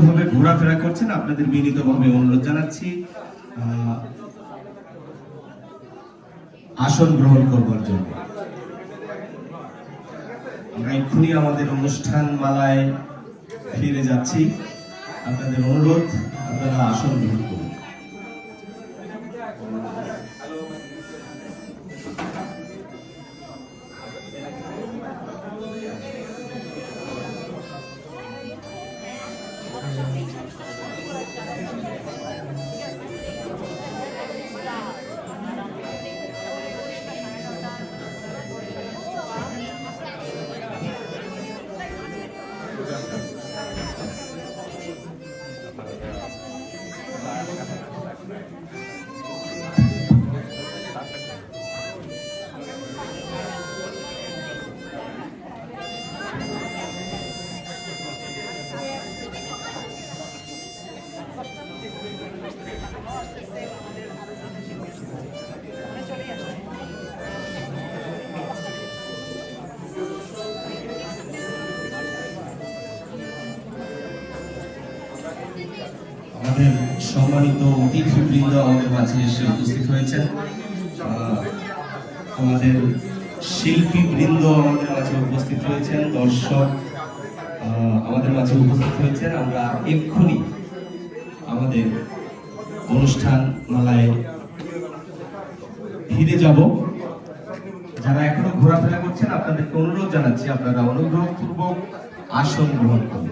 বিভিন্নভাবে ঘোরাফেরা করছেন, আপনাদের বিনীতভাবে অনুরোধ জানাচ্ছি আসন গ্রহণ করবার জন্য। আমরা এক্ষুনি আমাদের অনুষ্ঠান মালায় ফিরে যাচ্ছি। আপনাদের অনুরোধ, আপনারা আসন গ্রহণ করুন। আমাদের সম্মানিত অতিথিবৃন্দ আমাদের মাঝে এসে উপস্থিত হয়েছেন, আমাদের শিল্পীবৃন্দ আমাদের মাঝে উপস্থিত হয়েছেন, দর্শক আমাদের মাঝে উপস্থিত হয়েছেন। আমরা এক্ষুনি আমাদের অনুষ্ঠান মালায় ফিরে যাব। যারা এখনো ঘোরাফেরা করছেন, আপনাদেরকে অনুরোধ জানাচ্ছি আপনারা অনুগ্রহপূর্বক আসন গ্রহণ করুন।